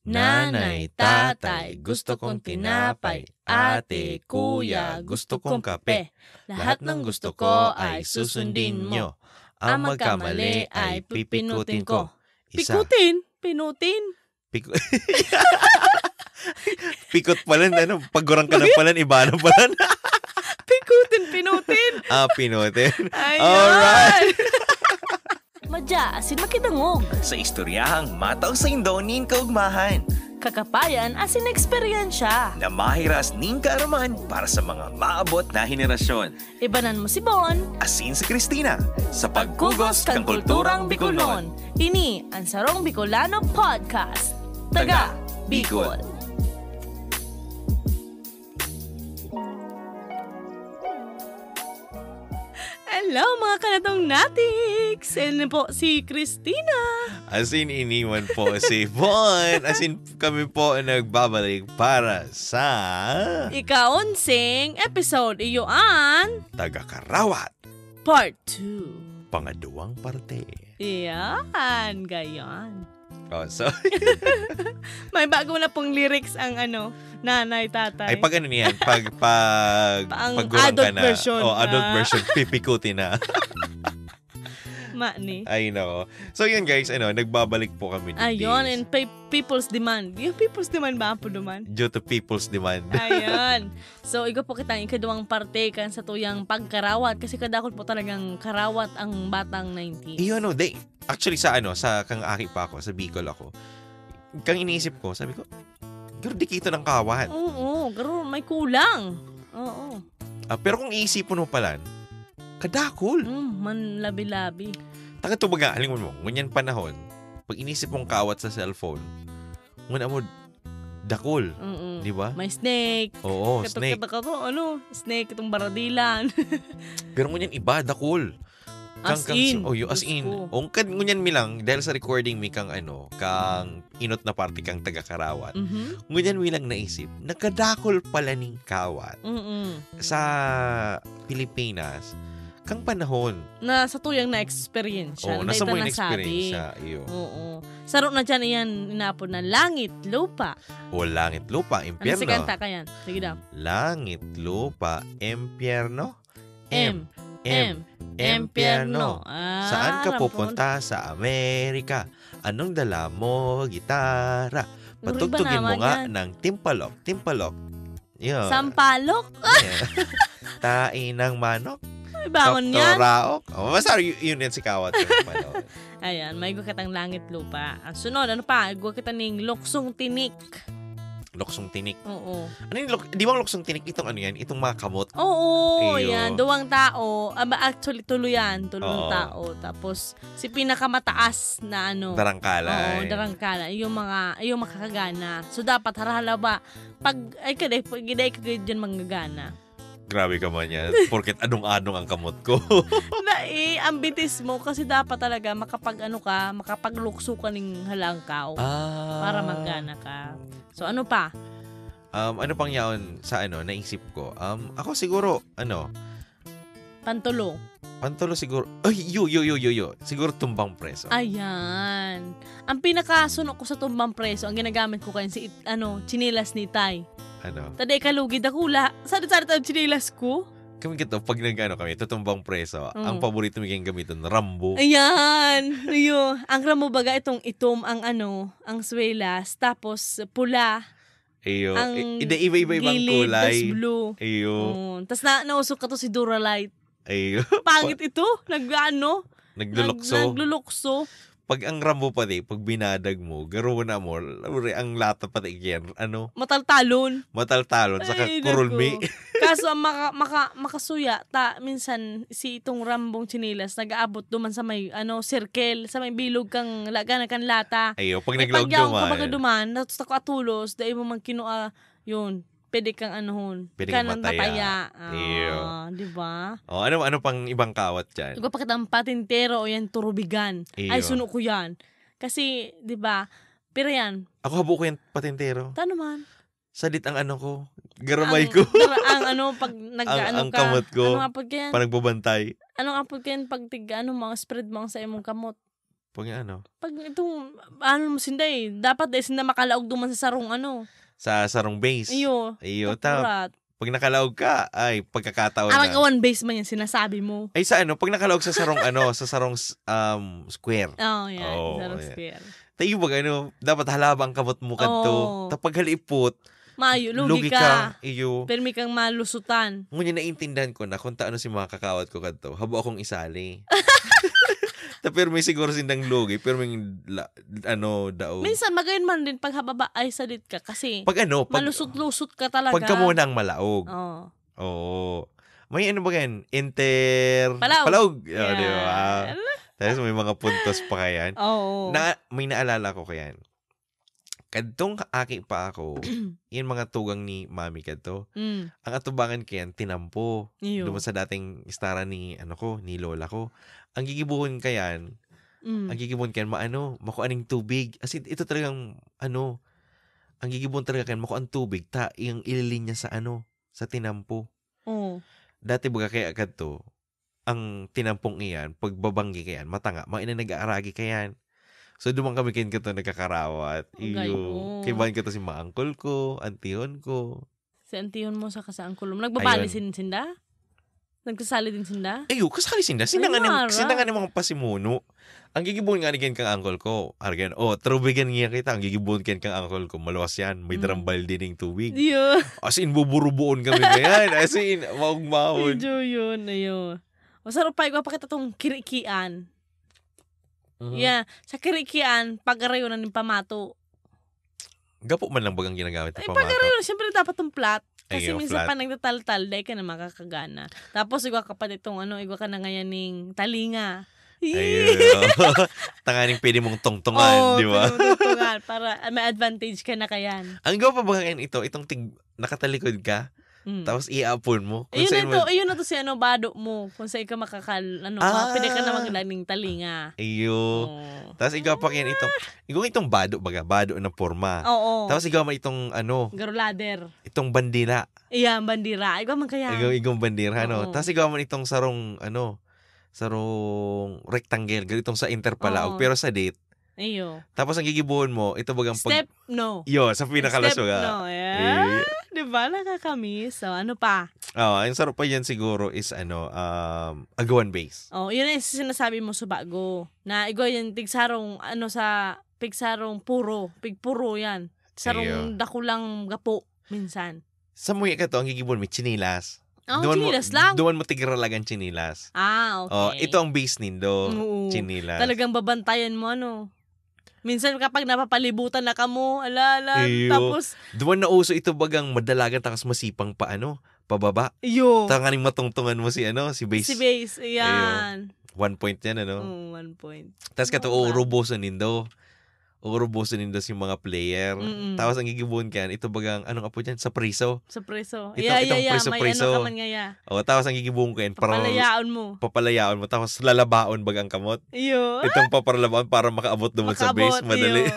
Nanay, tatay, gusto kong tinapay. Ate, kuya, gusto kong kape. Lahat ng gusto ko ay susundin nyo. Ang magkamali ay pipinutin ko. Pikutin? Pinutin? Pikot pala, pagurang ka na pala, iba na pala. Pikutin, pinutin. Pinutin. Ayan. Alright. Madya, asin makitangog. Sa istoryahang mataw sa indonin kaugmahan. Kakapayan, asin eksperyensya. Na mahiras ning kaaraman para sa mga maabot na henerasyon. Ibanan mo si Bon. Asin si Christina. Sa Pagkugos kang kulturang Bicolnon. Ini ang Sarong Bicolano Podcast. Taga Bicol. Hello mga kanatong natiks! Ano po si Christina. Asin iniwan po si Bon. Asin kami po nagbabalik para sa Ika-11 episode iyoan Taga-Karawat. Part 2. Pangaduwang parte. Iyan, gayon. So, May bago na pong lyrics ang nanay, tatay. ay pag ano niyan, pag Ang paggurang adult ka na. version Adult na. version, pipikutin na. Mani. Ay, nako. So, yun guys, nagbabalik po kami Ayun, and people's demand. Yung people's demand ba po naman? due to people's demand. Ayun. So, igo po kitang ikaduwang parte kan sa tuyang pagkarawat. Kasi kadakot po talagang karawat ang batang 90s. Iyon, actually sa kang aki pa ako, sa Bicol ako. Kang iniisip ko, sabi ko, garo di kito ng kawat. Oo, garo may kulang. Oo. Pero kung iisipon mo pala, kadakol. Manlabi-labi. Taka ito baga, aling mo, ngunyan panahon, pag inisip mong kawat sa cellphone, ngunyan mo, dakol. Di ba? May snake. Oo, snake. Snake itong baradilan. Pero ngunyan iba, dakol. As in. As in. Ngunyan mi lang, dahil sa recording mi kang kang inot na party kang taga-Karawat. Ngunyan mi lang naisip, nakadakol pala ning kawat. Sa Pilipinas, kang panahon. Na sa tuyang na-experience siya. Oo, nasa mo yung experience siya. Oo. Saro na dyan iyan, inapon na langit, lupa. O langit, lupa, Ano impyerno. si kanta ka yan? Sige daw. Langit, lupa, impyerno. Impyerno. Saan ka rampon. pupunta? Sa Amerika. Anong dala mo? Gitara. Patugtugin mo nga ng timpalok. Yun. Sampalok? Tain ng manok. Ay, bangon yan. Raok. Basta yun yan si Kawat. Ayan, may gukatang langit, lupa. Ang sunod, ano pa? Gukatang ning luksong tinik. Luksong tinik. Oo. Ano yung di bang luksong tinik? Itong yan? Itong mga kamot? Oo, Ayo. yan. Duwang tao. Actually, tuluyan. Tulong Oo. tao. Tapos, si pinakamataas na Darangkalay. Oo, darangkala. Yung makakagana. So, dapat harahala ba? Pag giday ka dyan manggagana. Grabe ka man yan. Porket anong-anong ang kamot ko. Ang bitis mo kasi dapat talaga makapaglukso ka ng halangkaw para maggana ka. So, ano pa? Ano pang yaon sa naisip ko? Ako siguro, Pantulo. Pantulo siguro. Ay, yo. Siguro tumbang preso. Ayan. Ang pinakasunok ko sa tumbang preso, ang ginagamit ko kayo si chinilas ni Tay. Taday kalugid akula. Saan ang chinilas ko? Kami pag kami, tutumbang preso, ang paborito mo kayong gamitin, Rambo. Ayan. Ang Rambo baga itong itom ang ang swelas, tapos pula. Ayo. Ang Iba-ibang gilid, kulay. tas blue. Ayo. Tapos nausok ka to si Duralite. Ayo. Pangit ito. Naglulukso. Naglulukso. Pag ang Rambo pati, pag binadag mo, garo na mo, ang lata pati yan, Mataltalon. saka Ay, kurulmi. naku. Kaso ang makasuya, minsan si itong Rambong chinilas, nag-aabot duman sa may, circle, sa may bilog kang lagana kan lata. Ayo, pag naglog duman, tapos ako atulos, dahil mo man kinua, yun, pwede kang Pwede kang mataya. Di ba? Ano pang ibang kawat dyan? Ikaw pakita ang patintero o yan turubigan. Iyo. Ay, suno ko yan. Kasi, di ba, pero yan. Ako habo ko yung patintero. Tano man? Sadit ang ko. Garamay ko. Pag nag-ano ang ka. kamot ko. Ano nga pag yan? Pag nagbabantay. Ano nga pag yan? Pag mga spread mo sa imong kamot. Pag itong, mo sinda dapat sinda makalaog duman sa sarong Sa sarong base. Iyo. Pag nakalaog ka, ay, pagkakataon na. Aragawan base man yan, sinasabi mo. Ay, sa pag nakalaog sa sarong, sa sarong square. Sarong square. Tayo dapat halabang kamot mo kanto. Tapag halipot, Mayo, lugi ka. Iyo. Pero may kang malusutan. Ngunyan naintindahan ko na kung taano si mga kakawat ko kanto, habo akong isali. Pero may siguro sindang lugi, pero may dao. Minsan, magayon man din pag hababa ay salit ka kasi pag malusot-lusot ka talaga. Pagka mo nang malaog. Oo. May ba yan? Palaog. Yeah. Di ba? Tapos may mga puntos pa kayan. Oo. May naalala ko kayan. Kadtong aki pa ako, yan mga tugang ni mami kadto. Ang atubangan kayan, tinampo. Duman sa dating istara ni lola ko. Ang gigibuhon kayan, makuaning tubig. As in, ito talagang, ang gigibuhon talaga kayan, makuan tubig, yung ililinya sa sa tinampo. Dati baga kaya kadto, ang tinampong iyan, pagbabanggi kayan, matanga, mga nag-aaragi kayan. So, dumang kami kayo ito nagkakarawat. Kaibahan ko ito si ma-uncle ko, antihon ko. Si antihon mo sa kasa-uncle mo. Nagbabali sinda? Nagkasali din sinda? Kasali sinda. Sinda nga ni mga pasimuno. Ang gigibuhin nga ni kang uncle ko. Argan, trubigan niya kita. Ang gigibuhin kang uncle ko. Maluwas yan. May darambal din ng tubig. Yeah. As in, buburubuon kami ngayon. As in, maugmahon. Medyo yun. Masarap pa, pa kita itong kirikian. Yeah, sa kirikian, pag-arayo na ng pamato. Gapo man lang bagang ginagamit ng pamato? Pag-arayo na, siyempre dapat yung flat. Kasi minsan pa nagtatal-tal, dahil ka na makakagana. Tapos, igwa ka pa nitong, igwa ka na ngayon ng talinga. Ayun. Tanganing pwede mong tongtongan, di ba? Tongtongan, para may advantage ka na kayan. Ang gawa pa bagang itong nakatalikod ka, tapos i-upon mo. Ayun na to si bado mo. Kung saan ka pwede ka na maglaning talinga. Ayun. Tapos ikaw pa yan itong bado na forma. Oo. Tapos ikaw man itong garulader. Itong bandila. Iya, bandira. Ikaw man kaya. Ikaw bandira, Tapos ikaw man itong sarong rectangle, ganitong sa interpalaog, pero sa date. Iyo. Tapos ang gigibuhon mo, ito bagang Step no. Sa pinakalaswa. Step no, yeah. Diba, nakakamiss. So, ano pa? Ang sarap pa yan siguro is agawan base. Yun yung sinasabi mo sa bago. Na ikaw yung tigsarong, pigsarong pigpuro yan. Sarong dakulang gapo, minsan. Sa muya ka to, ang gigibuhon mo, chinilas. Chinilas lang? Duwan mo tigralagan chinilas. Okay. Ito ang base nindo, chinilas. Talagang babantayan mo, minsan kapag napapalibutan na ka mo, tapos... Duwan na uso ito bagang madalagan, tapos masipang pa, pababa. Iyo. Tanganing matungtungan mo si base. Si base, ayan. 1 point yan, 1 point. Tapos kato, uruboso nindo. Uruboso nindo si mga player. Tapos ang gigibuhon ka, ito bagang, anong apo dyan? Sa preso. Sa preso. Itong preso. May ka man ngaya. Tapos ang gigibuhon ka, papalayaon mo. Tapos lalabaon bagang kamot. Iyo. Itong paparalabaon para makaabot doon sa base. Madali.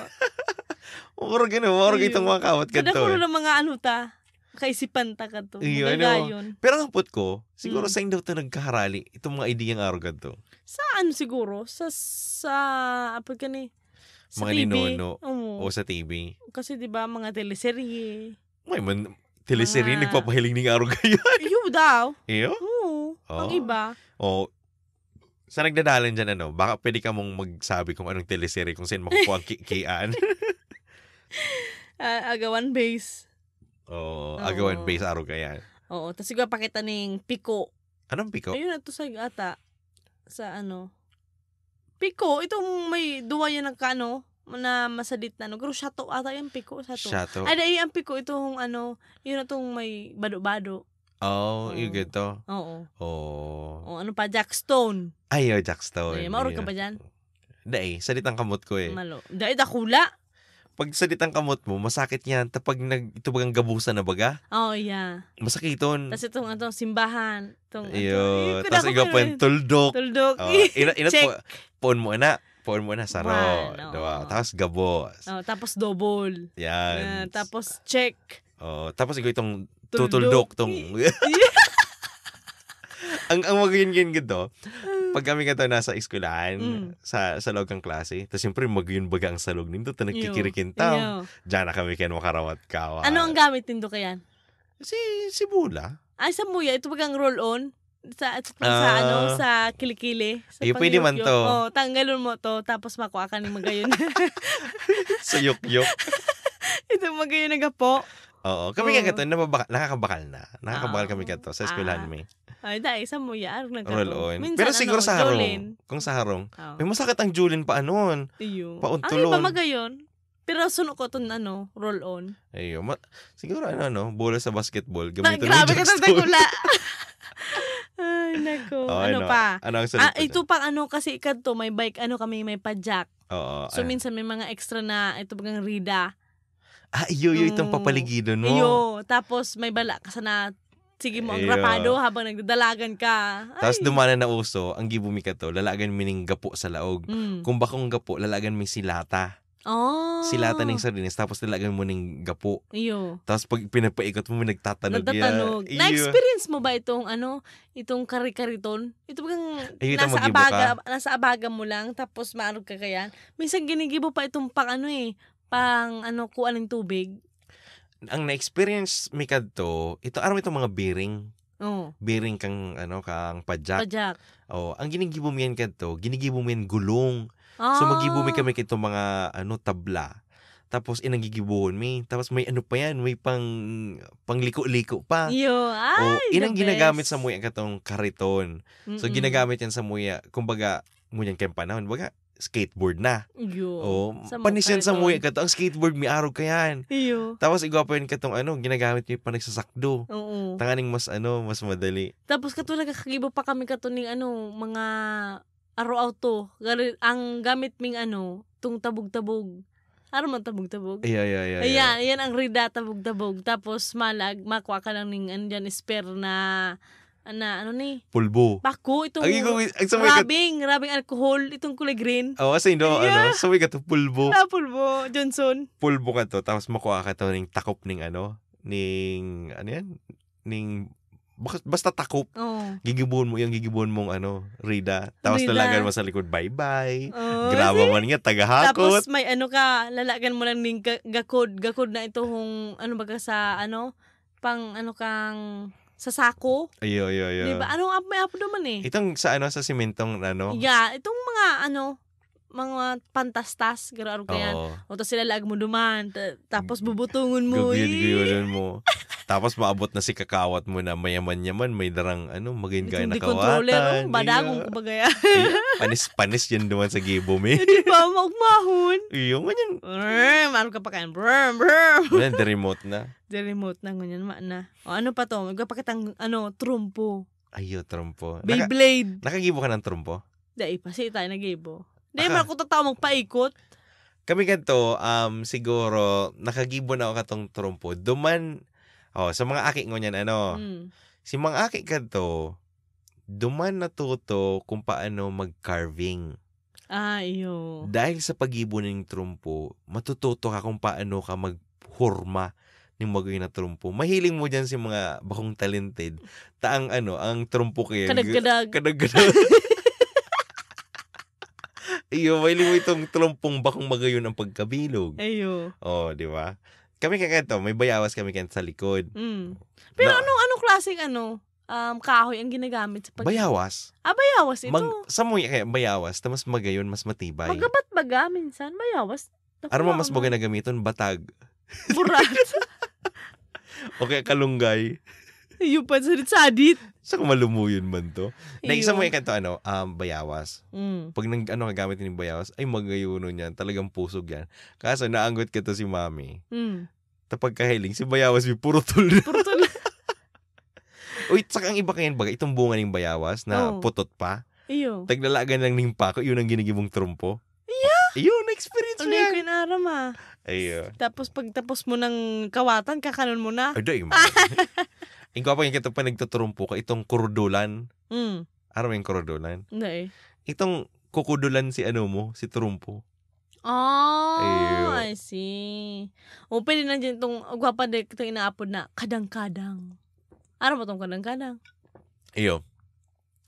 Murag itong mga kawat ka to. Kadakuro ng mga kaisipan ta ka to. Pero ang put ko, siguro sa daw ito nagkaharali. Itong mga ideyang araw ka to. Saan siguro? Sa apa ka ni? Sa mga TV. Ninuno. O sa TV. Kasi diba mga teleserye. May man, teleserye nagpapahiling ng araw kayo. Iyo daw. Iyo? Oo. Ang iba. Sa nagdadalan dyan, baka pwede ka mong magsabi kung anong teleserye kung saan makukuha ang kikian. Agawan base. Agawan base araw kaya. Oo. Tapos siguro pakita ng piko. Anong piko? Ayun na to sa ata. Sa Piko, itong may duwa yan na masadit na, Pero shato ata yung piko, shato. Ay, ang piko, itong yun na itong may bado-bado. Yung ganito? Oo. Ano pa, Jackstone. Ay, Jackstone. Maurog ka ba dyan? Dahil, salitang kamot ko Malo. Dahil, dakula. Pag salitang kamot mo, masakit yan. Tapos ito bagang gabusan na baga? Yeah. Masakiton. Tapos itong simbahan. Tapos ikaw pa yung tuldok. Check. Puon mo na, saro. Diba? Tapos gabos. Tapos double. Yan. Tapos check. Tapos ikaw itong tutuldok. ang magayon gito. pag kami ka to nasa eskwelahan, sa loob ng klase, tapos siyempre mag-yun baga ang salog nito, nagkikirikintaw. Diyan na kami kayo makarawat kawa. Ano ang gamit nindo kayan? Si Bula. Ay, sa muya. Ito bagang roll-on. Sa kilikili. Pwede man to. Tanggalon mo to, tapos makuha ka ni magayon. Sa yok-yok. Ito magayon na gapo. Oo. Kami ka to, nakakabakal na. Nakakabakal kami ka to sa eskwelahan may. Ay, dahil sa muya. Roll-on. Pero siguro sa harong. Kung sa harong. May masakit ang Julin pa anon. Pauntulon. Ay, pa magayon. Pero suno ko itong roll-on. Ayun. Siguro bola sa basketball. Grabe ka sa tagula. Ay, nako. Pa? Ano ang salita? Ito pang kasi ikanto, may bike, kami, may padjak. Oo. So, minsan may mga extra na, ito bagang rida. Itong papaligidan mo. Tapos may bala ka sana, sige mo, ang rapado habang nagdadalagan ka. Tapos dumana na uso, ang gibumi ka to, lalagan mining gapo sa laog. Kung bakong gapo, lalagan may silata. Silata ng sardinas, tapos nilagyan mo ng gapo. Tapos pag pinapaikot mo, may nagtatanog. Na-experience mo ba itong kari-kariton? Ito bagang nasa abaga mo lang, tapos maarog ka kayan. Minsan ginigibo pa itong kuha ng tubig. Ang na-experience mi kadto, itong mga bearing. Bearing kang padjak. Ang ginigibo mo yan kadto, ginigibo mo yan gulong. So magibumi kami kito mga tabla. Tapos inangigibuhon mi. Tapos may pa yan, may pangliko-liko pa. Inang ginagamit sa muya katong kariton. So ginagamit yan sa muya, kumbaga ngunyan kayong panahon, baga skateboard na. Panis yan sa muya kato. Ang skateboard mi arog kayan. Tapos igwapo yun katong ginagamit mi pa nagsasakdo. Tanganing mas madali. Tapos kato nagkakagibo pa kami kato ning mga araw-auto. Ang gamit ming tung tabog-tabog. Man tabog-tabog? Ayan. Yan ang rida tabog-tabog. Tapos makuha ka lang ng spare na pulbo. Bako, itong rabing alcohol, itong kulay green. Kasi sabi ka to, pulbo. Pulbo, Johnson. Pulbo ka to, tapos makuha ka to ng takop ng basta takop. Gigibuhon mong rida. Tapos lalagan mo sa likod, bye-bye. Graba man nga, tagahakot. Tapos may lalagan mo lang ng gakod. Gakod na ito baga sa kang sa sako. Ayo. Diba? May apo naman eh. Itong sa simentong Yeah, itong mga pantastas, garo kayan. O tapos sila lag mo duman, tapos bubutungon mo. Guyod mo. Tapos maabot na si kakawat mo na mayaman-yaman, may darang magayon gaya na kawatan. Badagong kumbaga. Panis yan duman sa gibo mi. Di ba? Maugmahon. Iyo, ganyan. Maano ka pa kayan. The remote na. The remote na, ganyan na. Ano pa to? Magpapakitang trumpo. Ayo, trumpo. Beyblade. Nakagibo ka ng trumpo? Dahil pa, si tayo nagibo. Dahil man ako tataw magpaikot. Kami ganito, siguro, nakagibo na ako katong trumpo. Duman, sa mga aki ngunyan, si mga aki kanto, duman natuto kung paano mag-carving. Iyo. Dahil sa pagibo ng trumpo, matututo ka kung paano ka maghurma ng magayon na trumpo. Mahiling mo dyan si mga bakong talented. Ang trumpo kaya. Kadag-kadag. Iyo, mahiling mo itong trumpong bakong magayon ang pagkabilog. Ayo. Di ba? Kami kanto, may bayawas kami kanto sa likod. Pero anong klaseng kahoy ang ginagamit sa bayawas. Bayawas ito. Sa mga kaya bayawas, mas magayon, mas matibay. Magabat-baga minsan, bayawas. Ano mas baga na gamiton? Batag. Burat. Okay, kalunggay. Yung pansadit-sadit. Sa kumalumuyon man to. Naisa mo yung kanto, bayawas. Pag gagamit ng bayawas, ay magayuno niyan. Talagang pusog yan. Kaso naanggot ka to si mami. Tapag kahiling, si bayawas may purutol. Uy, saka ang iba kayan baga, itong bunga ng bayawas na putot pa. Taglalagan lang ng pako, yun ang ginigibong trumpo. Ayun, na-experience mo yan. Ano yung kinaram Tapos pagtapos mo ng kawatan, kakanon mo na. Ay, dahi mo. Ikaw pa yung kito pa nagtuturumpo ka, itong kurudulan. Ano yung kurudulan? Hindi. Itong kukudulan si si turumpo. I see. Pwede na dyan itong gwapa na itong inaapod na kadang-kadang. Ano ba itong kadang-kadang? Iyo.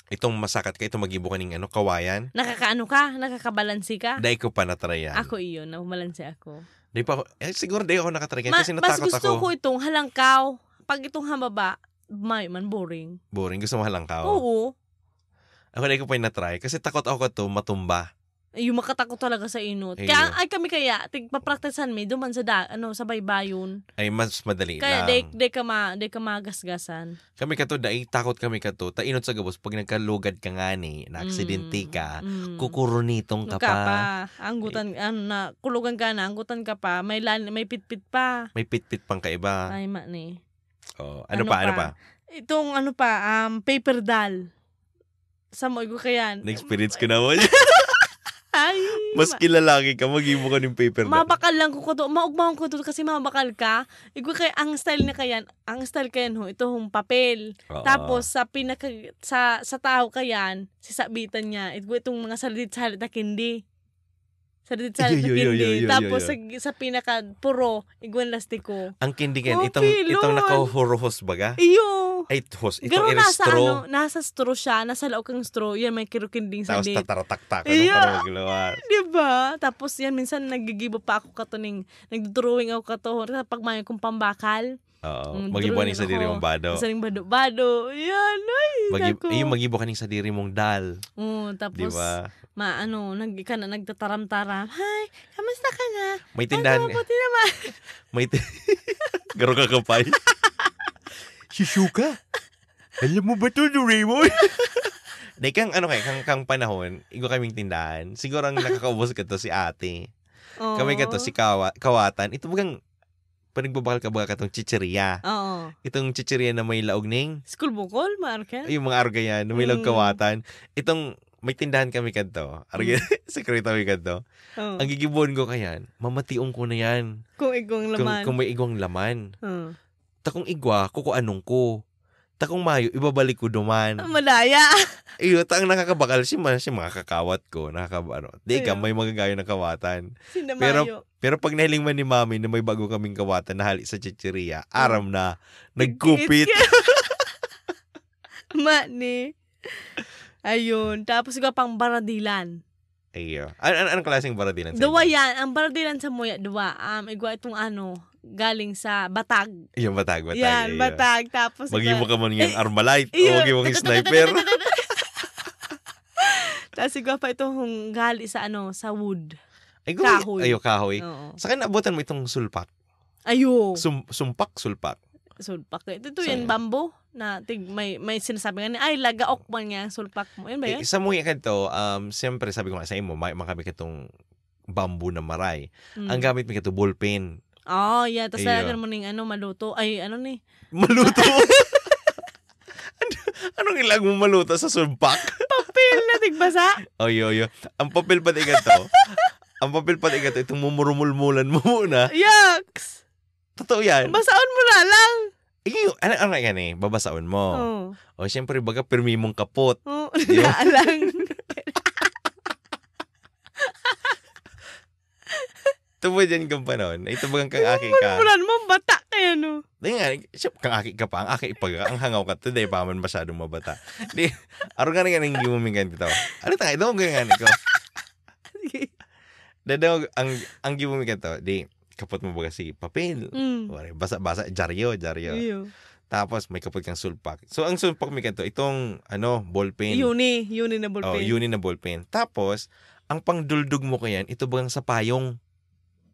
itong masakat ka, itong magibo ka ng kawayan. Nakakaano ka? Nakakabalansi ka? Dahil ko pa natry yan. Ako iyon, nabalansi ako. Di pa ako, siguro di ako nakatry yan kasi natakot ako. Mas gusto ko itong halangkaw. Pag itong hamaba, boring. Boring? Gusto mo halangkaw? Oo. Ako dahil ko pa yung natry kasi takot ako ito matumba. Yung makatakot talaga sa inot. Kaya kami tigpapraktisan mi duman sa sa baybayon. Ay mas madali kaya lang. Kaya de ka magasgasan. Kami kato takot kami kato. Ta inot sa gabos pag nagkalugad ka nga ni, na aksidente ka, kukurunitong ka pa. Anggutan na kulugan ka na, anggutan ka pa, may pitpit pa. May pitpit pang kaiba. Ay ni. Oh, ano pa? Itong paper doll. Sa mo ko kayan. Na-experience ko na mo. Ay, mas kilalaki ka, mag-ibo ka ng paper doll. Mabakal lang ko to. Maugmahon ko to kasi mabakal ka. Igo kay ang style kayan ho, ito hong papel. Tapos sa tao kayan, sisabitan niya. Igo itong mga salit-salit na kindi. Tapos sa pinaka puro igwan lastiko. Ang kindi kan itong nakahuruhos baga? Iyo. Ay hos itong straw. Nasa straw siya, nasa laog kang straw. Yan may kirukinding sa dit. Tapos tataratak-tak para maglawas. Diba? Tapos yan minsan nagigibo pa ako katuning nagdrawing ako kato pag may kong pambakal. Oo. Magibo ni sa diri mong bado. Sa ring bado. Yan ay. Magibo ka ni sa diri mong dal. Tapos diba? Nagtataram-taram. Hi, kamusta ka na? May tindahan. Mabuti naman. Garo ka kapay. Si Shuka. Alam mo ba ito, Raymond? Dahil kang panahon, igo kaming tindahan. Siguro ang nakakaubos ka to si ate. Kami ka to si Kawatan. Ito bagang panagbabakal ka baga katong chicheria. Oo. Itong chicheria na may laog ning school bukol, marka? Yung mga arga yan, na may laog Kawatan. Itong may tindahan kami kanto. Sekreto kami kanto. Ang gigibon ko kayan, mamationg ko na yan. Kung igwang laman. Kung may igwang laman. Takong igwa, kukuanong ko. Takong mayo, ibabalik ko duman. Malaya. Iyo, ang nakakabakal, si mga kakawat ko. Di ka, may magagayo ng kawatan. Pero pag nahiling man ni mami na may bago kaming kawatan na hali sa chicheria, aram na, nagkupit. Mani. Ayun. Tapos ikaw pang baradilan. Iyo. Anong klaseng baradilan? Dua yan. Ang baradilan sa muya, dua. Igwa itong galing sa Batag. Yung Batag. Yan, iyo. Batag. Tapos mag-ibo ka man yung Armalite o mag-ibo yung sniper. Tapos igwa pa itong gali sa sa wood. Kahoy. Kahoy. Sa akin, abutan mo itong sulpak. Ayo. Sulpak. Sulpak. Ito yan, bamboo. Na may sinasabi nga ay lagaok man nga sulpak mo. Yan ba yan? Sa mga kanto, siyempre sabi ko nga sa imo, makami katong bamboo na maray. Ang gamit mo kato ballpen. Yeah. Tapos lagyan mo ning maluto. Ay, ni? Maluto? Anong ilag mo maluto sa sulpak? Papel na tigbasa? Yo. Ang papel pati ganito. Itong mumurumulmulan mo muna. Yucks! Totoo yan. Basaon mo na lang. Ano nga yan babasaon mo. O siyempre baga pirmi mong kapot. Naalang. Ito ba dyan kang panon? Ito bagang kang aki ka. Mulan mo, bata kaya no. Di nga, kang aki ka pa. Ang aki ipaga. Ang hangaw ka. Today pa man masyadong mabata. Di, aro nga nga nang gimumingan dito. Ano tayo? Ito nga nga ko. Dadaw, ang gimumingan to. Di, kapot mo baga si papel. Basa-basa. Jaryo. Iyo. Tapos may kapot kang sulpak. So ang sulpak mi kanto itong ballpen. Uni na ballpen. Uni na ballpen. Tapos ang pangduldog mo kayan ito bagang sa payong.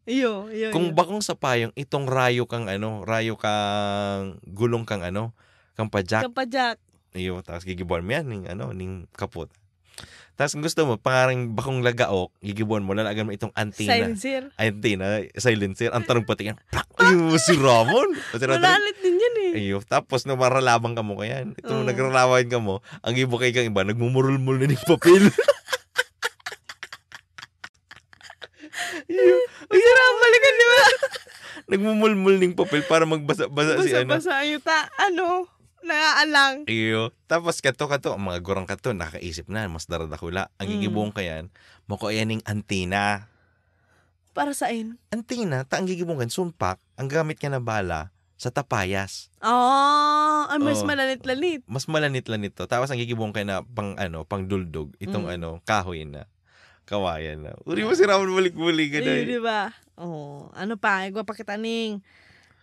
Iyo. Kung bakong sa payong itong rayo kang gulong kang kang pajak. Iyo, tapos gigibuan mo yan ning kapot. Tapos kung gusto mo, pangarang bakong lagaok, gigibuan mo, lalagan mo itong antenna. Silencer. Ang tanong pati yan, ay, si Ramon. Malalit din yan Iyo, tapos na maralabang ka mo kayan. Itong nagralawan ka mo, ang ibo kay kang iba, nagmumurulmul na ng papel. Iyo. Balikan, di ba? Nagmumulmul ng papel para magbasa-basa si Basa-basa yung nangaalang. Iyo. Tapos kato, ang mga gurang kato, nakaisip na, mas daradakula. Ang gigibong kayan, mako yan ng antina. Para saan? Antina, ang gigibong kan, sumpak, ang gamit ka na bala, sa tapayas. Ay, mas malanit-lanit. Mas malanit-lanit to. Tapos ang gigibong kay na pang duldog. Itong kahoy na. Kawayan na. Uri mo si Ramon balik-balik ka na. Di ba? Ano pa? Igwa pa kita ning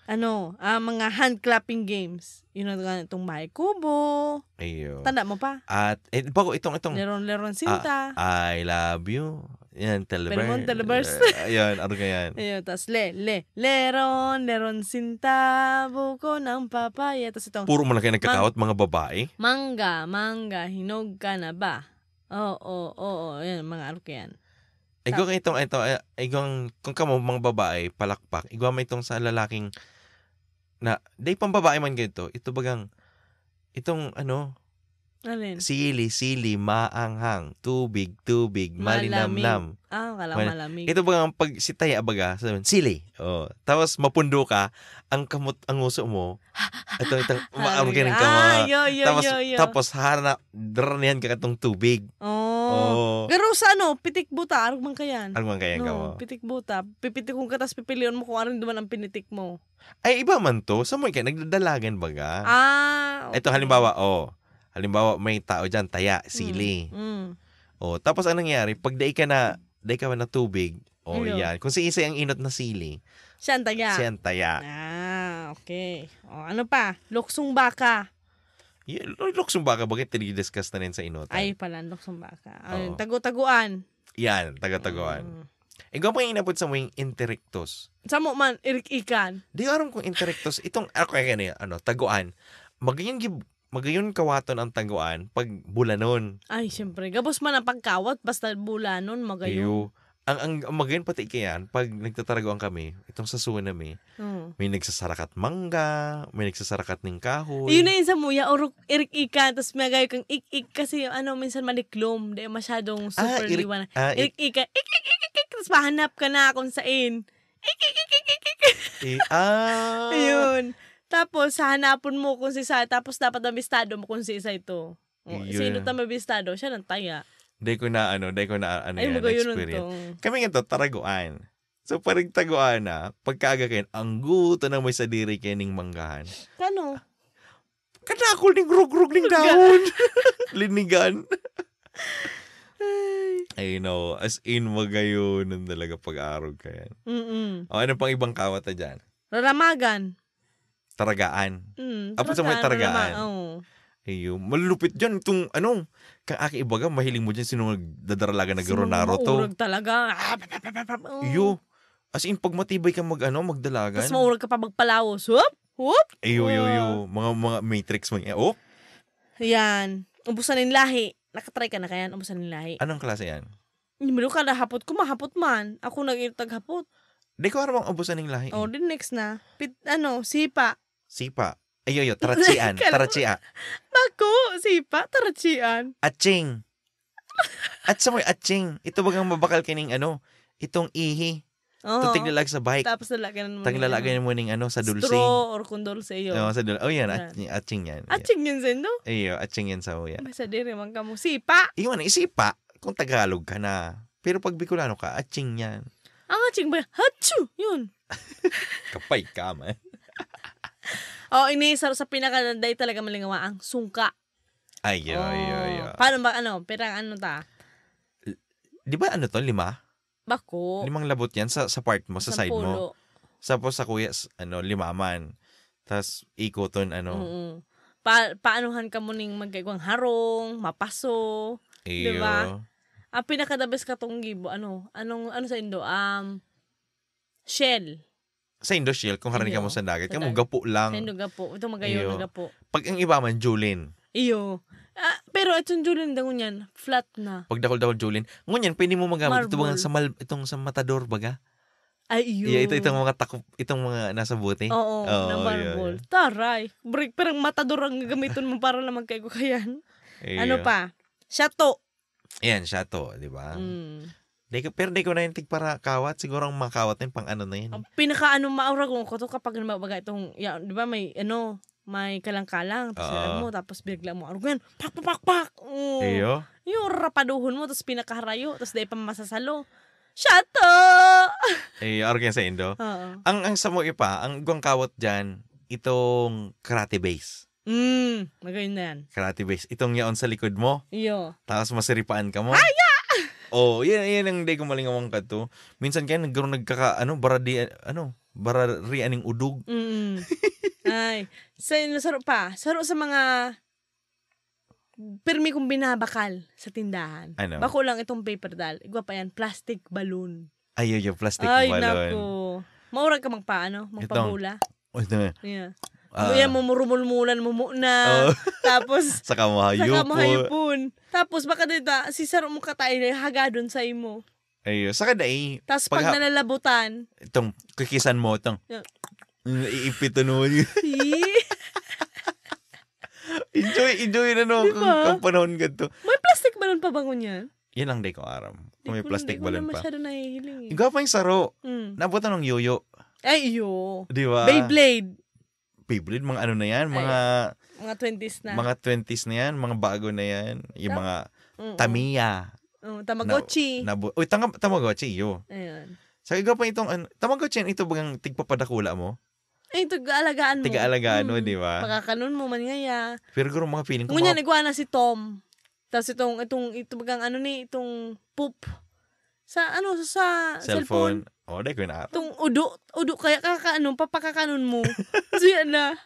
mga hand clapping games. Itong Bahay Kubo. Ayo. Tanda mo pa? At bago itong Leron Sinta. I love you. Yan, Telebers. Ayan, ano ka yan? Ayun, tas Leron Sinta, buko ng papaya. Tas itong Puro mo lang kayo nagkakawat, mga babae? Mangga, hinog ka na ba? Oo. Yan, mga ano ka yan. Kung kamo mga babae, palakpak, igwa mo itong sa lalaking na, day pang babae man ganito, ito bagang, itong Alin? Sili, maanghang, tubig, malinamnam. Kala malamig. Ito bagang pag si Taya baga, sabihin, sili. Tapos mapundo ka, ang uso mo, itong maarganin ka tapos daranihan ka itong tubig. Pero sa pitik buta, arugman ka yan. Arugman ka yan ka mo. Pitik buta. Pipitik kong ka, tapos pipilion mo kung anong duman ang pinitik mo. Ay, iba man to. Sa mga nagdadalagan baga. Okay. Ito, halimbawa, may tao dyan, taya, sili. Tapos anong nangyari? Pag day ka na tubig, yan. Kung si isa ang inot na sili, siya ang taya. Okay. Ano pa? Luksong baka. Luksong baka, bakit tinidiscuss na rin sa inot? Ay pala, luksong baka. Tagu-taguan. Yan, taga-taguan. Ikaw pa yung inapod sa mo yung interictus. Sa mo man, irik-ikan. Di aram kung interictus. Itong, taguan. Magayon kawaton ang taguan pag bulanon. Ay, siyempre. Gabos man ang pagkawat, basta bulanon, magayon. Ang magayon pati kayan, pag nagtataragoan kami, itong sa Sunami, may nagsasarakat mangga, may nagsasarakat ng kahoy. Yun na yun sa muya, orok irik-ikan, tapos may gayo kang ik-ik, kasi minsan maniklom, di masyadong super liwan. Irik-ikan, ik-ik-ik-ik, tapos mahanap ka na kung saan. Ik-ik-ik-ik-ik. Ayun. Tapos, hanapon mo kung si isa, tapos dapat nabistado mo kung si isa ito. Sino ta mabistado? Siya ng taya. Day ko na experience. Kami nga to, taraguan. So, parang taguan na, pagkaagakin, ang guto na may sadiri kayo ning manggahan. Kano? Kadakol ning rug-rug ning dahon. Linigan. I know. As in, magayon ng talaga pag-arog ka yan. Ano pang ibang kawat na dyan? Raramagan. Taragaan. Apo sa may taragaan. Ayun, malulupit dyan. Itong, kang aki ibaga, mahiling mo dyan sino nagdadaralaga na Ronaro to. Maurag talaga. Iyo. As in, pag matibay ka magdalagan. Tapos maurag ka pa magpalawos. Whoop. Iyo. Mga matrix mo. Yan. Ubusan ng lahi. Nakatry ka na kaya ubusan ng lahi. Anong klase yan? Hindi mo ka nahapot ko, mahapot man. Ako nag-taghapot. Di ko aram ang ubusan ng lahi. Di next na. Sipa. Ayo, taratsian. Taratsia. Bako, sipa, taratsian. Atching. At sa mo'y atching. Ito bagang mabakal kining itong ihi. Ito tiglalag sa bike. Tapos nalagyan mo. Taglalagyan mo ning sa dulce. Straw or kung dulce yun. Sa dulce. Yan, atching yan. Atching yun sendo? Ayo, atching yan sa uya. Basta di rin man ka mo. Sipa. Iyon, isipa. Kung Tagalog ka na. Pero pag Bicolano ka, atching yan. Ang atching ba? Hachu! Yun. Kapay ka, man. Ini sa pinakalanday talaga malingawa ang sungka. Ayo. Paano ba, perang ta? Di ba to, 5? Bako. 5 labot yan sa part mo, sa side mo. 10. Tapos sa kuya, 5 man. Tapos ikoton, Paanohan ka mo ning magkaigwang harong, mapaso. Iyo. Diba? Ang pinakadabes katong gibo, ano sa Indo? Shell. Sa Indo shell, kung haranin ka mo sa dagat, kamo gapo lang. Sa Indo gapo. Ito magayon na gapo. Pag ang iba man, Julin. Iyo. Pero itong Julin dangon yan, flat na. Pag dakol Julin, ngunyan, pwede mo magamit ito itong sa matador baga. Ay, iyo. Yeah, itong mga nasa buti. Oo, na marble. Yeah. Taray. Parang matador ang gagamitin mo para naman kayo kayan. Ano pa? Shato. Yan, shato, di ba? Pero di ko na yung para kawat. Siguro ang mga kawat na pang na yun. Ang maurag ko to kapag mabaga itong, di ba may kalang-kalang. Tapos mo, tapos bigla mo, arugan, pak. Iyo? Yung rapaduhon mo, tapos pinakaharayo, tapos di pa masasalo. Shato! Arugan sa Indo? Ang sa mo ipa, ang guwang kawat dyan, itong karate base. Magayon na yan. Karate base. Itong yaon sa likod mo. Iyo. Tapos masiripaan ka mo. Aya! Yan ang hindi ko malingawang ka to. Minsan kaya bararian ng udog. Ay, saro pa. Saro sa mga pirmi kong binabakal sa tindahan. Ano? Bako lang itong paper doll. Igwa pa yan, plastic balloon. Ay, yung plastic balloon. Ay, naku. Maurag ka magpabula. Yeah. Yan mo murumulmulan mo muna. Tapos, saka mo hayupon. Tapos, baka dito, si saro mo katay hagadon sa imo. Ay, saka dahi. Tapos, pag nalalabutan. Itong, kikisan mo, itong, iipito naman yun. Enjoy na no, diba? Kung panahon ganito. May plastic balon pa bangon yan? Yan lang di ko aram. Kung may plastic balon pa. Hindi ko na masyado nahihiling. Ikaw pa yung saro. Nabutan ng yoyo. Ay, iyo. Di ba? Beyblade, mga ano na yan? Mga 20s na. Mga 20s na yan. Mga bago na yan. Yung mga Tamiya. Tamagotchi. Tamagotchi, iyo. Ayun. So, ikaw pa itong, Tamagotchi yan, ito bagang tigpapadakula mo? Ay, tiga-alagaan mo. Tiga-alagaan mo, di ba? Pagkakanon mo man ngaya. Pero guro mga feeling ko. Ngunyan, iguana si Tom. Tapos itong bagang itong poop. Sa cellphone. Dahil ko na. Itong udo, kaya papakakanon mo. So yan na.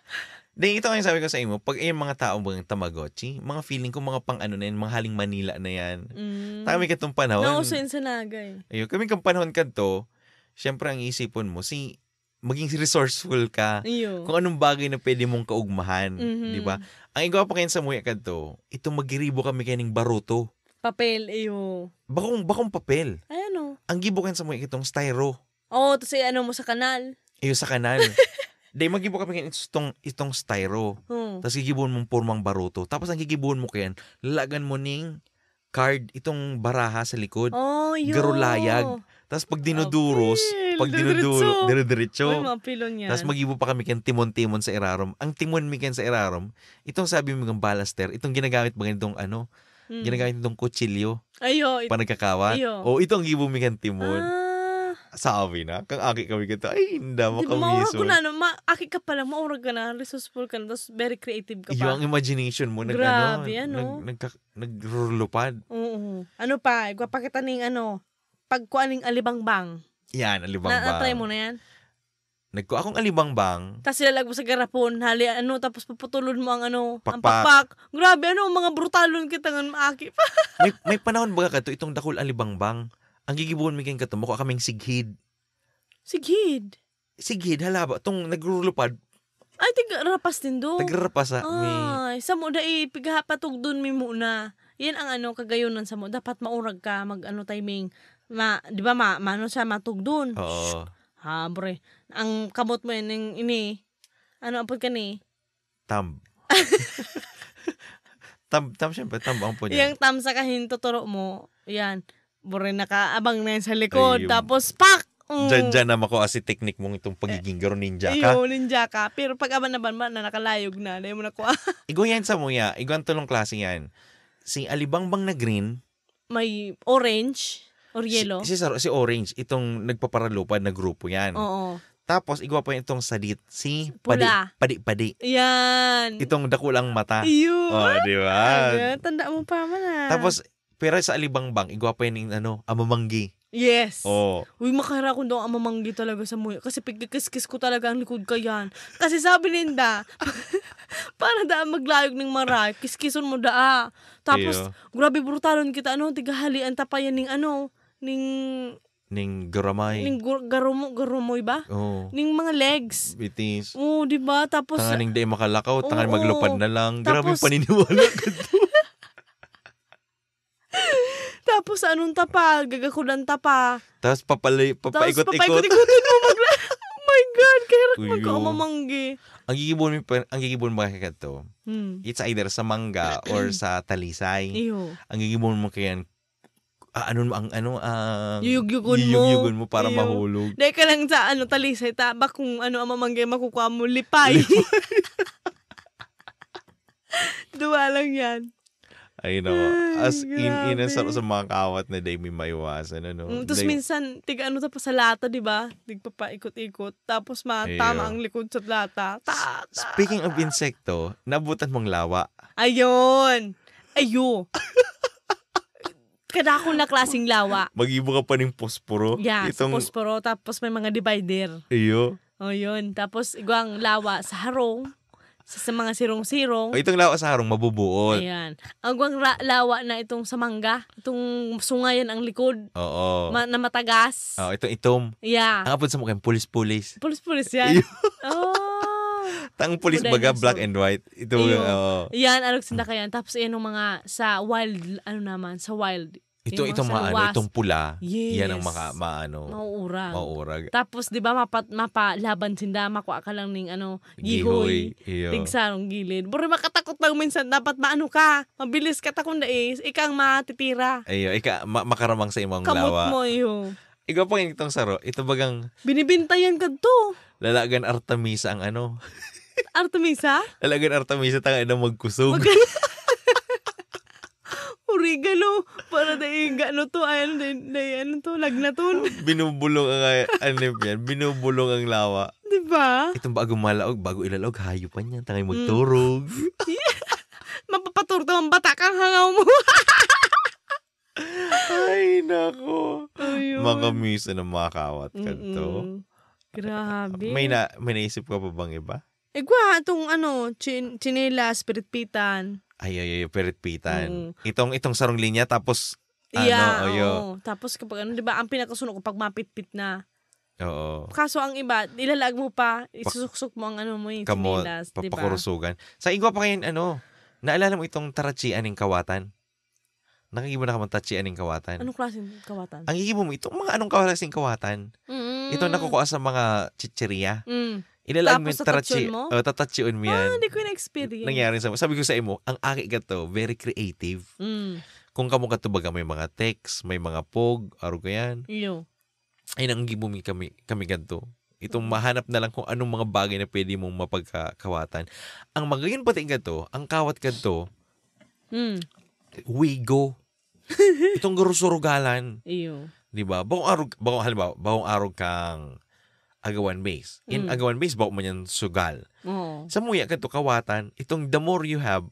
Dahil ito nga yung sabi ko sa imo, pag yung mga tao bagang Tamagotchi, mga feeling ko mga pang na yan, mga haling Manila na yan. Kami katong panahon. Nauso yun sa nagay. Ayun, kami kang panahon ka to, syempre ang isipon mo, maging resourceful ka. Iyo. Kung anong bagay na pwede mong kaugmahan. Di ba? Ang igawa pa kayo sa muya ka to, itong magiribo kami kaning baruto. Papel, iyo. Bakong papel. Ay, ano? Ang gibo kayo sa muya itong styro. Tapos mo sa kanal. Iyo sa kanal. Dahil magibo kami kayo itong styro. Tapos gigibuhan mong pormang baruto. Tapos ang gigibuhan mo kayan, lalagan mo ning card, itong baraha sa likod. Yun. Garulayag. Tapos pag dinuduros, dire-diretso. Tapos mag-ibo pa kami kang timon-timon sa irarom. Ang timon mi sa irarom, itong sabi mo ng balaster, itong ginagamit ba itong ginagamit itong kutsilyo. Ayo. Panagkakawat. Itong gibo mi kang timon. Sabi na, kang aki kami kito, ay, hindi mo kamiso. Diba, aki ka pala, maurag ka na, resourceful ka na, tapos very creative ka pa. Yung imagination mo, grabe, nagrulupad. Oo. Ano pa, ipapakita ning pagkuaning alibangbang. Yan, alibangbang. Na-try mo na yan? Nagkuha akong alibangbang. Tapos ilalag mo sa garapon, tapos paputulon mo ang pakpak. Ang pakpak. Grabe, mga brutalon kita ng maaki pa. may panahon baga ka to, itong dakul alibangbang. Ang gigibuhan mi kayong kato, mukha kaming sighid. Sighid? Sighid, halaba. Itong nagrulupad. Ay, tigrapas din do. Tigrapas sa mi. Ay, sa mo, pigapatog dun mi muna. Yan ang kagayonan sa mo. Dapat maurag ka, timing. Di ba, siya matugdon. Oo. Bre. Ang kamot mo yan, apod ka ni? Tam, syempre, ang po Yung niyan. tam sa kahintuturo mo, yan. Bre, nakaabang na yan sa likod. Ay, tapos, pak! Diyan na makuha si technique mong itong pagiging garo ninja ka. Ninja ka. Pero pag aban na nakalayog na, dahil mo nakuha. Igo yan sa muya. Igo ang tulong klase yan. Si alibangbang na green. May orange or yellow. Si orange. Itong nagpaparalupad na grupo yan. Oo. Tapos, igawa pa itong sadit. Si pula. Padi. Yan. Itong dakulang mata. Yun. Di ba? Tanda mo pa man Tapos, pero sa alibangbang, igawa pa yun amamanggi. Yes. Oh. Uy, makahara ko daw ang amamanggi talaga sa muya. Kasi pagkikis-kis ko talaga ang likod ka yan. Kasi sabi Linda, para daan maglayog ng maray, kiskison mo daa. Tapos, grabe brutalon kita, tigahalian tapayan ning garamay. Ning garumoy ba? Oh. Ning mga legs. Bitis. Di ba? Tapos, tanganing di makalakaw, tanganing maglupad na lang. Grabe tapos, paniniwala ka to. Tapos anong tapa? Gagakulan tapa. Tapos papaikot-ikot. Papaikot-ikotin mo oh my God, kaya magkakamamanggi. Ang gigibon mo kaya to, it's either sa mangga or sa talisay. Iyo. Ang gigibon mo kaya yuyug-yugon mo para mahulog. Dahil ka lang sa talisay, taba kung ang mamanggi makukuha mo, lipay. Duwa lang yan. Ay, nako. As in sa mga kawat na day may maiwasan, ano. Tapos minsan, ano pa sa lata, di ba? Paikot-ikot. Tapos tama ang likod sa lata. Speaking of insekto, nabutan mong lawa. Ayun. Kadakong na klaseng lawa. Mag-ibo ka pa ng posporo. Yeah, sa posporo. Tapos may mga divider. Iyo. O yun. Tapos igwang lawa sa harong. Sa mga sirong-sirong. Itong lawa sa harong, mabubuot. Ayan. Ang lawa na itong sa mangga. Itong sungayan ang likod. Oo. Na matagas. Itong itom. Yeah. Ang apod sa mukha, pulis-pulis. Pulis-pulis yan. Tang pulis baga, black and white. Ito. Yan, arog sindakayan. Tapos yan yung mga sa wild, sa wild. Itong pula. Yes. Yan ang mauurag. Tapos, di ba, mapalaban sinda, makuha ka lang ng gihoy. Tigsarong gilid. Buri makatakot lang minsan, dapat mabilis ka takong dais, ikang matitira. Ayo, makaramang sa imong kamot lawa. Kamot mo, iyo. Ikaw pa itong saro, ito bagang... Binibintayan ka to. Lalagan Artemisa ang Artemisa? Lalagan Artemisa, tanga na magkusog. Oregano, para daing to, lagnaton. Binubulong binubulong ang lawa. Diba? Itong bagong malaog, bago ilalog, hayo pa niya, tangay magturog. Mapapaturto ang bata kang hangaw mo. Ay, nako. Mga misa na makakawat ka to. Grabe. May naisip ka pa bang iba? Itong chinelas, piritpitan. Ay, piritpitan. Itong sarong linya, tapos, Tapos kapag di ba, ang pinakasunod ko pag mapitpit na. Oo. Kaso ang iba, ilalag mo pa, isusuksok mo ang yung chinelas. Kamot, papakurusugan. Sa igwa pa kayo, naalala mo itong tarachian ng kawatan? Nakikibo na ka tachian ng kawatan. Anong klaseng kawatan? Ang ikibo mo, itong mga anong klaseng kawatan. Ito nakukuha sa mga chicheria. Ilalag mo yung tarachi. Tatachion mo yan. Hindi ko na-experience. Nangyari sa sabi ko sa imo, ang aki ka to, very creative. Kung kamo ka to baga, may mga text, may mga pog, aro ko yan. Iyo. Ay, nanggibumi kami ganito. Itong mahanap na lang kung anong mga bagay na pwede mong mapagkakawatan. Ang magayon pati ganito, ang kawat ganito, wigo. Itong gurusurugalan. Iyo. Diba? Bawang arog kang agawan base. In agawan base, bawang man yan sugal. Sa muya ka to kawatan, itong the more you have,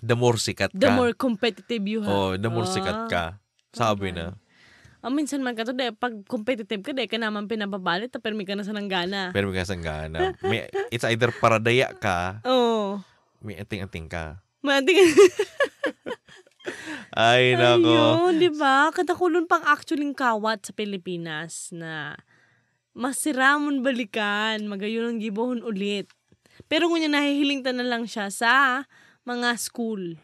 the more sikat ka. The more competitive you have. The more sikat ka. Sabi na. Minsan man ka to, pag competitive ka, ka naman pinababalit, pero may ka na sa nanggana. It's either paradaya ka, may ating-ating ka. Ay, nako. Ayun, di ba? Katakulon pang actually kawat sa Pilipinas na masiramon balikan, magayon ang gibohon ulit. Pero kung nahihiling ta na lang siya sa mga school.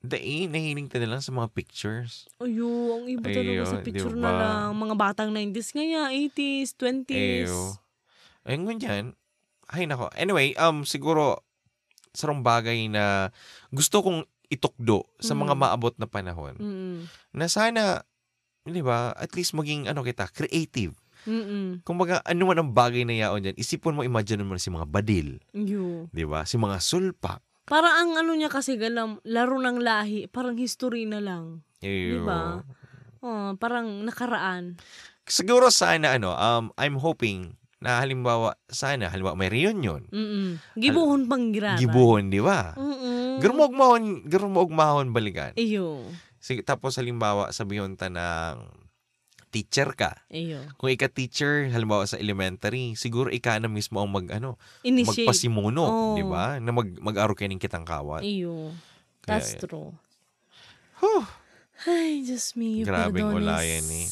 Nahihiling ta na lang sa mga pictures. Ang iba talaga sa picture diba? Na lang. Mga batang 90s nga 80s, 20s. Ayun ganyan. Ay, nako. Anyway, siguro, sarong bagay na gusto kong itukdo sa mga maabot na panahon. Na sana, di ba, at least maging, creative. Kung baga, ano man ang bagay na yaon dyan, isipon mo, imagine mo na si mga badil. Di ba? Si mga sulpak. Parang ang niya kasi laro ng lahi, parang history na lang. Di ba? Parang nakaraan. Siguro sana, I'm hoping, na halimbawa may reunion. Gibuhon pang girara. Gibuhon, di ba? Garumog mahon balikan. Iyo. Sige, tapos halimbawa sabihin ta ng teacher ka. Iyo. Kung ika-teacher, halimbawa sa elementary, siguro ika na mismo ang initiate. Magpasimuno, di ba? Na mag-aro kayo ng kitang kawat. Iyo. That's true. Huh. Ay, just me. Grabing ulayan eh.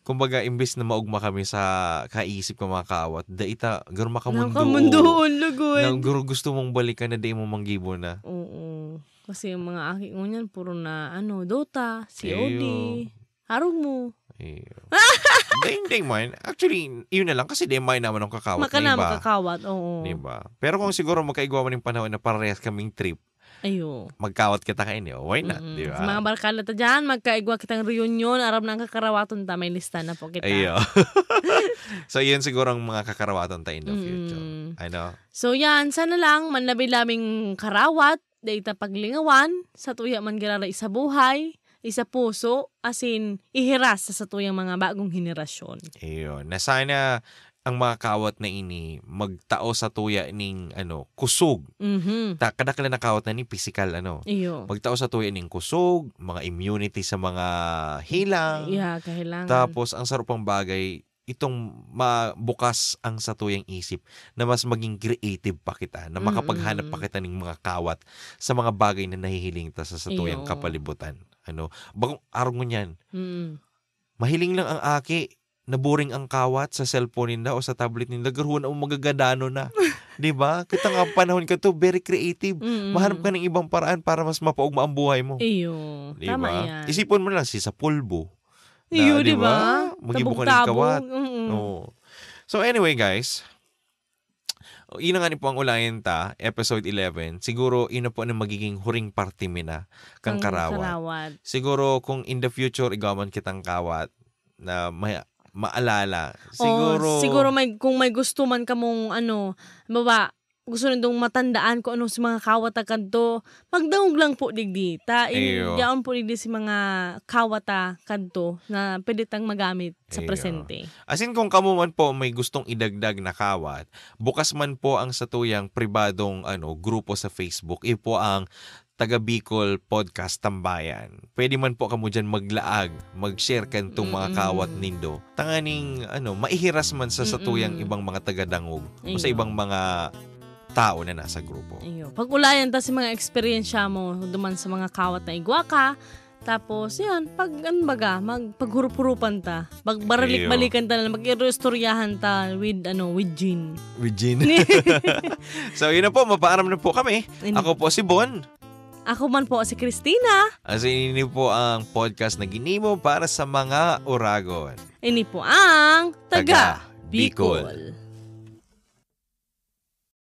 Kumbaga, imbes na maugma kami sa kaisip ka mga kawat, daita, garo makamundo. Nakamundoon, lugod. Nang garo gusto mong balikan na di mo manggibo na. Oo. Kasi yung mga aki mo niyan, puro na, Dota, COD. Harog mo. Ding man. Actually, yun na lang. Kasi di may naman ang kakawat. Makanama kakawat, oo. Diba? Pero kung siguro magkaigwa man yung panahon na parehas kaming trip, magkawat kita kayo, why not? Diba? Sa mga barkala ta dyan, magkaigwa kitang reunion, arab ng kakarawaton ta, may lista na po kita. So, yun siguro ang mga kakarawaton ta in the future. So, yan, sana lang, manlabi-labing karawat, data paglingawan, sa tuya man girara isa buhay, isa puso, asin ihiras sa tuyang mga bagong henerasyon. Ayun. Na sana ang mga kawat na ini magtao sa tuya ning kusog. Kadakala na kawat na ni physical Iyo. Magtao sa tuya ning kusog, mga immunity sa mga hilang. Kahilangan. Tapos ang sarupang bagay itong mabukas ang sa tuyang isip na mas maging creative pa kita, na makapaghanap pa kita ng mga kawat sa mga bagay na nahihiling ta sa tuyang kapalibutan. Bagong araw mo niyan. Mahiling lang ang aki, naboring ang kawat sa cellphone ninda o sa tablet ninda, garuhan ang magagadano na. Diba? Kita nga panahon ka to, very creative. Mahanap ka ng ibang paraan para mas mapaugma ang buhay mo. Iyo. Diba? Tama yan. Isipon mo lang si sa pulbo. Iyo, diba? Mag-ibo ka ng kawat. So anyway guys, yun nga po ang ulayan ta, episode 11. Siguro, ino po ang magiging huring party mina kang karawat. Siguro, kung in the future, igawan kitang kawat na maalala. Siguro kung may gusto man ka mong gusto nindong matandaan ko si mga kawata kanto, magdaog lang po digdita. Yaon po digdi si mga kawata kanto na pwede tang magamit sa presente. As in, kung kamo man po may gustong idagdag na kawat, bukas man po ang satuyang pribadong grupo sa Facebook. Po ang Taga Bicol Podcast Tambayan. Pwede man po kamo dyan maglaag, mag-share kantong mga kawat nindo. Tanganing maihiras man sa satuyang ibang mga taga-dangog o sa ibang mga tao na nasa grupo. Pag-ulayan ta si mga eksperyensya mo duman sa mga kawat na igwa ka, tapos yan, magpaghurup-hurupan ta, magbaralik-balikan ta na, mag-istoryahan ta with Jean. With Jean. So yun na po, mapaaram na po kami. Ako po si Bon. Ako man po si Christina. As ini po ang podcast na ginimo para sa mga Uragon. Ini po ang Taga Bicol.